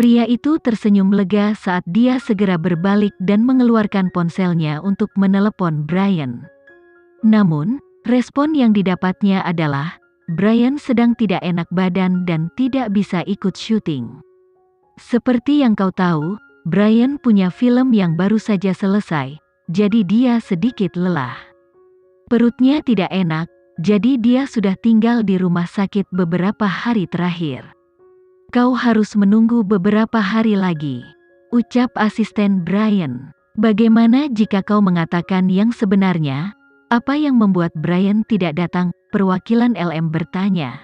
Pria itu tersenyum lega saat dia segera berbalik dan mengeluarkan ponselnya untuk menelepon Brian. Namun, respon yang didapatnya adalah, Brian sedang tidak enak badan dan tidak bisa ikut syuting. Seperti yang kau tahu, Brian punya film yang baru saja selesai, jadi dia sedikit lelah. Perutnya tidak enak, jadi dia sudah tinggal di rumah sakit beberapa hari terakhir. Kau harus menunggu beberapa hari lagi, ucap asisten Brian. Bagaimana jika kau mengatakan yang sebenarnya? Apa yang membuat Brian tidak datang? Perwakilan LM bertanya.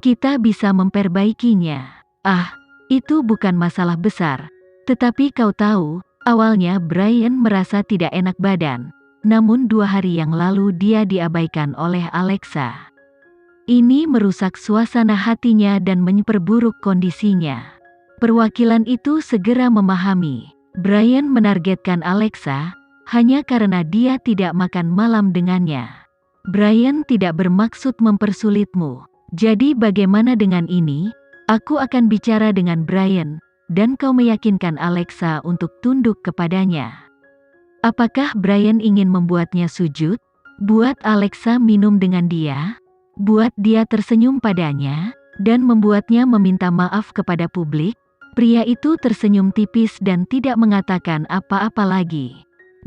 Kita bisa memperbaikinya. Ah, itu bukan masalah besar. Tetapi kau tahu, awalnya Brian merasa tidak enak badan. Namun 2 hari yang lalu dia diabaikan oleh Alexa. Ini merusak suasana hatinya dan memperburuk kondisinya. Perwakilan itu segera memahami. Brian menargetkan Alexa hanya karena dia tidak makan malam dengannya. Brian tidak bermaksud mempersulitmu. Jadi bagaimana dengan ini? Aku akan bicara dengan Brian, dan kau meyakinkan Alexa untuk tunduk kepadanya. Apakah Brian ingin membuatnya sujud? Buat Alexa minum dengan dia? Buat dia tersenyum padanya, dan membuatnya meminta maaf kepada publik? Pria itu tersenyum tipis dan tidak mengatakan apa-apa lagi.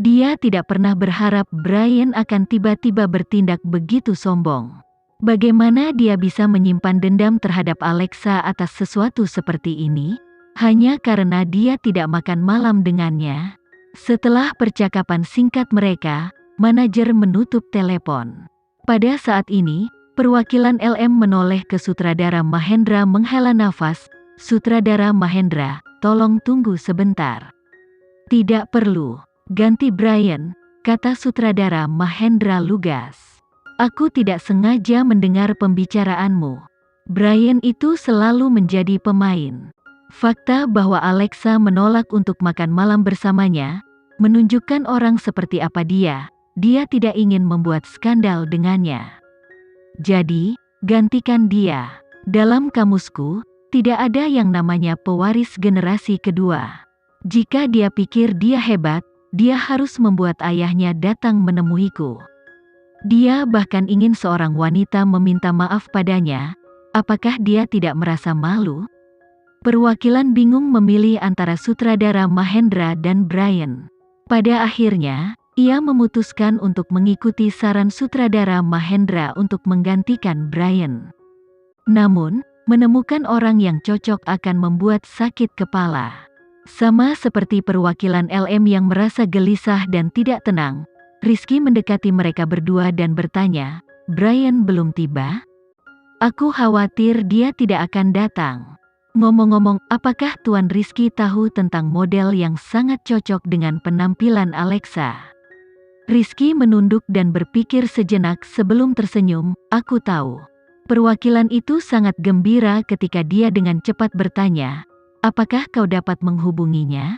Dia tidak pernah berharap Brian akan tiba-tiba bertindak begitu sombong. Bagaimana dia bisa menyimpan dendam terhadap Alexa atas sesuatu seperti ini? Hanya karena dia tidak makan malam dengannya? Setelah percakapan singkat mereka, manajer menutup telepon. Pada saat ini, perwakilan LM menoleh ke sutradara Mahendra menghela nafas. Sutradara Mahendra, tolong tunggu sebentar. Tidak perlu, ganti Brian, kata sutradara Mahendra lugas. Aku tidak sengaja mendengar pembicaraanmu. Brian itu selalu menjadi pemain. Fakta bahwa Alexa menolak untuk makan malam bersamanya, menunjukkan orang seperti apa dia tidak ingin membuat skandal dengannya. Jadi, gantikan dia. Dalam kamusku, tidak ada yang namanya pewaris generasi kedua. Jika dia pikir dia hebat, dia harus membuat ayahnya datang menemuiku. Dia bahkan ingin seorang wanita meminta maaf padanya. Apakah dia tidak merasa malu? Perwakilan bingung memilih antara sutradara Mahendra dan Brian. Pada akhirnya, ia memutuskan untuk mengikuti saran sutradara Mahendra untuk menggantikan Brian. Namun, menemukan orang yang cocok akan membuat sakit kepala. Sama seperti perwakilan LM yang merasa gelisah dan tidak tenang, Rizky mendekati mereka berdua dan bertanya, Brian belum tiba? Aku khawatir dia tidak akan datang. Ngomong-ngomong, apakah Tuan Rizky tahu tentang model yang sangat cocok dengan penampilan Alexa? Rizky menunduk dan berpikir sejenak sebelum tersenyum. Aku tahu. Perwakilan itu sangat gembira ketika dia dengan cepat bertanya, apakah kau dapat menghubunginya?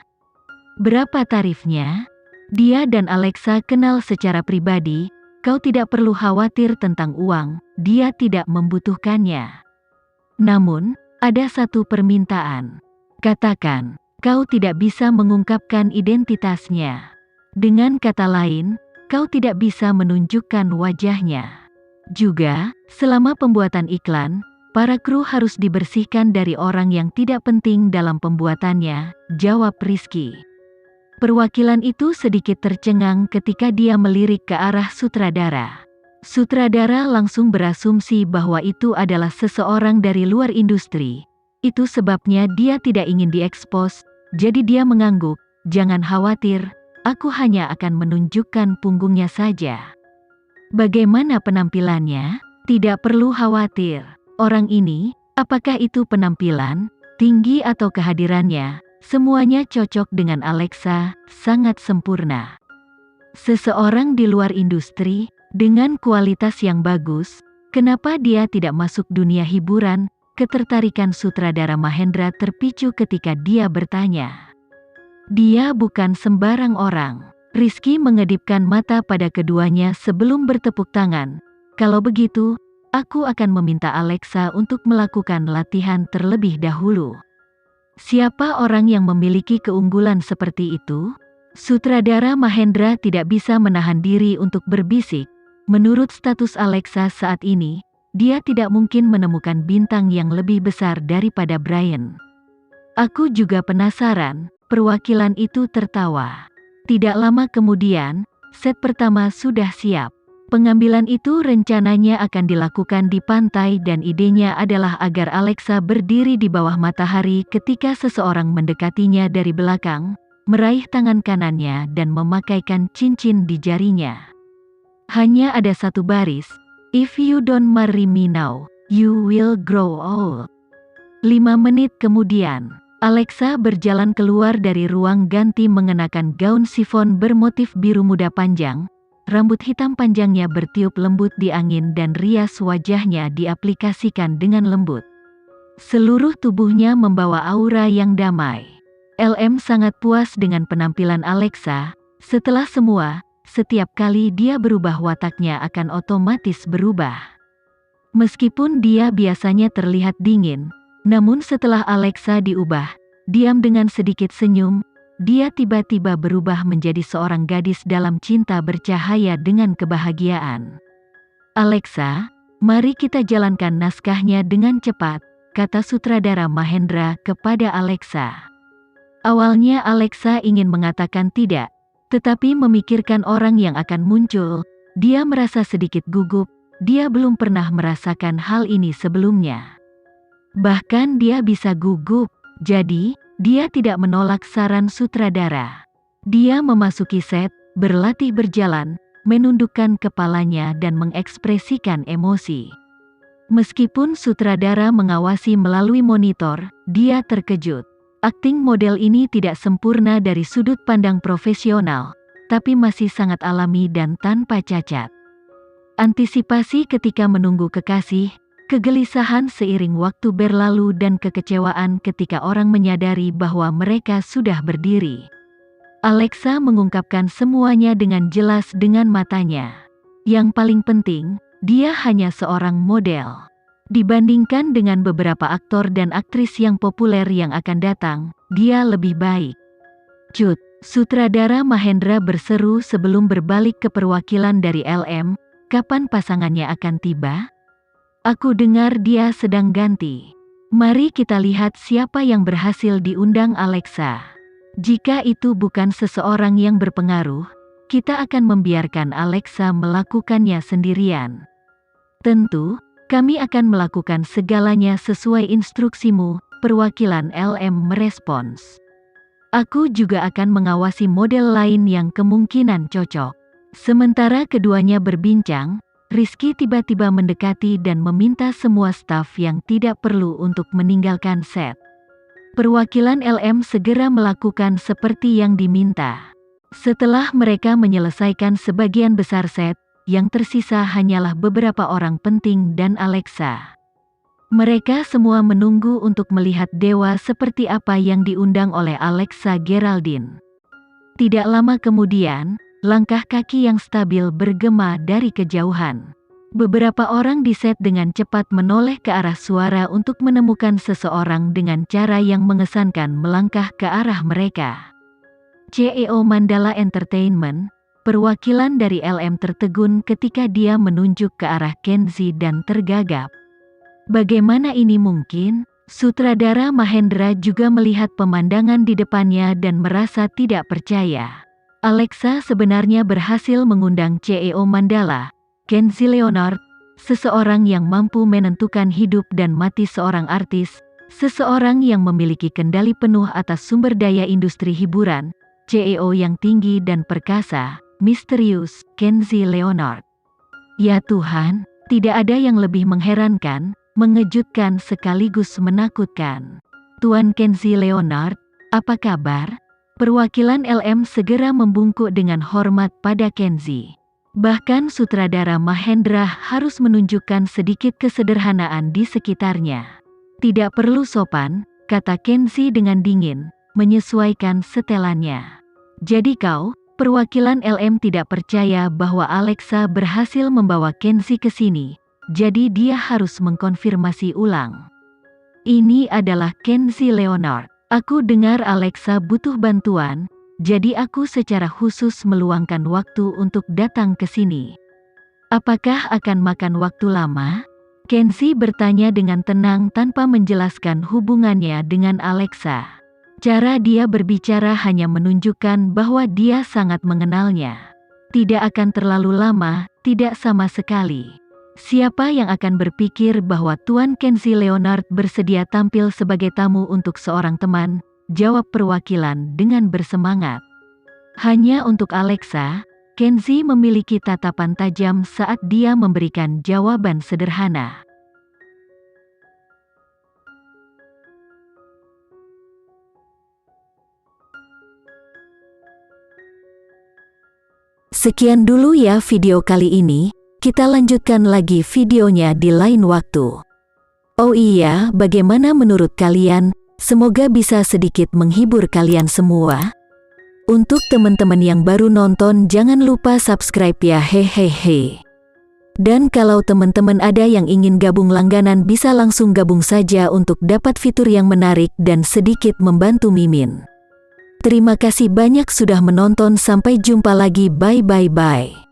Berapa tarifnya? Dia dan Alexa kenal secara pribadi, kau tidak perlu khawatir tentang uang, dia tidak membutuhkannya. Namun, ada satu permintaan. Katakan, kau tidak bisa mengungkapkan identitasnya. Dengan kata lain, kau tidak bisa menunjukkan wajahnya. Juga, selama pembuatan iklan, para kru harus dibersihkan dari orang yang tidak penting dalam pembuatannya, jawab Rizky. Perwakilan itu sedikit tercengang ketika dia melirik ke arah sutradara. Sutradara langsung berasumsi bahwa itu adalah seseorang dari luar industri. Itu sebabnya dia tidak ingin diekspos, jadi dia mengangguk, jangan khawatir, aku hanya akan menunjukkan punggungnya saja. Bagaimana penampilannya? Tidak perlu khawatir. Orang ini, apakah itu penampilan, tinggi atau kehadirannya, semuanya cocok dengan Alexa, sangat sempurna. Seseorang di luar industri, dengan kualitas yang bagus, kenapa dia tidak masuk dunia hiburan? Ketertarikan sutradara Mahendra terpicu ketika dia bertanya. Dia bukan sembarang orang. Rizky mengedipkan mata pada keduanya sebelum bertepuk tangan. Kalau begitu, aku akan meminta Alexa untuk melakukan latihan terlebih dahulu. Siapa orang yang memiliki keunggulan seperti itu? Sutradara Mahendra tidak bisa menahan diri untuk berbisik. Menurut status Alexa saat ini, dia tidak mungkin menemukan bintang yang lebih besar daripada Brian. Aku juga penasaran, perwakilan itu tertawa. Tidak lama kemudian, set pertama sudah siap. Pengambilan itu rencananya akan dilakukan di pantai dan idenya adalah agar Alexa berdiri di bawah matahari ketika seseorang mendekatinya dari belakang, meraih tangan kanannya dan memakaikan cincin di jarinya. Hanya ada satu baris, "If you don't marry me now, you will grow old." 5 menit kemudian, Alexa berjalan keluar dari ruang ganti mengenakan gaun sifon bermotif biru muda panjang. Rambut hitam panjangnya bertiup lembut di angin dan rias wajahnya diaplikasikan dengan lembut. Seluruh tubuhnya membawa aura yang damai. LM sangat puas dengan penampilan Alexa. Setelah semua, setiap kali dia berubah wataknya akan otomatis berubah. Meskipun dia biasanya terlihat dingin, namun setelah Alexa diubah, diam dengan sedikit senyum, dia tiba-tiba berubah menjadi seorang gadis dalam cinta bercahaya dengan kebahagiaan. "Alexa, mari kita jalankan naskahnya dengan cepat," kata sutradara Mahendra kepada Alexa. Awalnya Alexa ingin mengatakan tidak, tetapi memikirkan orang yang akan muncul, dia merasa sedikit gugup, dia belum pernah merasakan hal ini sebelumnya. Bahkan dia bisa gugup, jadi dia tidak menolak saran sutradara. Dia memasuki set, berlatih berjalan, menundukkan kepalanya dan mengekspresikan emosi. Meskipun sutradara mengawasi melalui monitor, dia terkejut. Akting model ini tidak sempurna dari sudut pandang profesional, tapi masih sangat alami dan tanpa cacat. Antisipasi ketika menunggu kekasih, kegelisahan seiring waktu berlalu dan kekecewaan ketika orang menyadari bahwa mereka sudah berdiri. Alexa mengungkapkan semuanya dengan jelas dengan matanya. Yang paling penting, dia hanya seorang model. Dibandingkan dengan beberapa aktor dan aktris yang populer yang akan datang, dia lebih baik. "Cut," sutradara Mahendra berseru sebelum berbalik ke perwakilan dari LM, "kapan pasangannya akan tiba?" "Aku dengar dia sedang ganti. Mari kita lihat siapa yang berhasil diundang Alexa. Jika itu bukan seseorang yang berpengaruh, kita akan membiarkan Alexa melakukannya sendirian." "Tentu, kami akan melakukan segalanya sesuai instruksimu," perwakilan LM merespons. "Aku juga akan mengawasi model lain yang kemungkinan cocok." Sementara keduanya berbincang, Rizky tiba-tiba mendekati dan meminta semua staf yang tidak perlu untuk meninggalkan set. Perwakilan LM segera melakukan seperti yang diminta. Setelah mereka menyelesaikan sebagian besar set, yang tersisa hanyalah beberapa orang penting dan Alexa. Mereka semua menunggu untuk melihat dewa seperti apa yang diundang oleh Alexa Geraldine. Tidak lama kemudian, langkah kaki yang stabil bergema dari kejauhan. Beberapa orang di set dengan cepat menoleh ke arah suara untuk menemukan seseorang dengan cara yang mengesankan melangkah ke arah mereka. CEO Mandala Entertainment, perwakilan dari LM tertegun ketika dia menunjuk ke arah Kenzi dan tergagap. Bagaimana ini mungkin? Sutradara Mahendra juga melihat pemandangan di depannya dan merasa tidak percaya. Alexa sebenarnya berhasil mengundang CEO Mandala, Kenzi Leonard, seseorang yang mampu menentukan hidup dan mati seorang artis, seseorang yang memiliki kendali penuh atas sumber daya industri hiburan, CEO yang tinggi dan perkasa, misterius, Kenzi Leonard. Ya Tuhan, tidak ada yang lebih mengherankan, mengejutkan sekaligus menakutkan. "Tuan Kenzi Leonard, apa kabar?" Perwakilan LM segera membungkuk dengan hormat pada Kenzi. Bahkan sutradara Mahendra harus menunjukkan sedikit kesederhanaan di sekitarnya. "Tidak perlu sopan," kata Kenzi dengan dingin, menyesuaikan setelannya. "Jadi kau, perwakilan LM tidak percaya bahwa Alexa berhasil membawa Kenzi ke sini, jadi dia harus mengkonfirmasi ulang." "Ini adalah Kenzi Leonard. Aku dengar Alexa butuh bantuan, jadi aku secara khusus meluangkan waktu untuk datang ke sini. Apakah akan makan waktu lama? Kenzie bertanya dengan tenang tanpa menjelaskan hubungannya dengan Alexa. Cara dia berbicara hanya menunjukkan bahwa dia sangat mengenalnya. Tidak akan terlalu lama, tidak sama sekali. Siapa yang akan berpikir bahwa Tuan Kenzie Leonard bersedia tampil sebagai tamu untuk seorang teman? Jawab perwakilan dengan bersemangat. Hanya untuk Alexa, Kenzie memiliki tatapan tajam saat dia memberikan jawaban sederhana. Sekian dulu ya video kali ini, kita lanjutkan lagi videonya di lain waktu. Oh iya, bagaimana menurut kalian? Semoga bisa sedikit menghibur kalian semua. Untuk teman-teman yang baru nonton, jangan lupa subscribe ya, hehehe. Dan kalau teman-teman ada yang ingin gabung langganan, bisa langsung gabung saja untuk dapat fitur yang menarik dan sedikit membantu Mimin. Terima kasih banyak sudah menonton, sampai jumpa lagi, bye.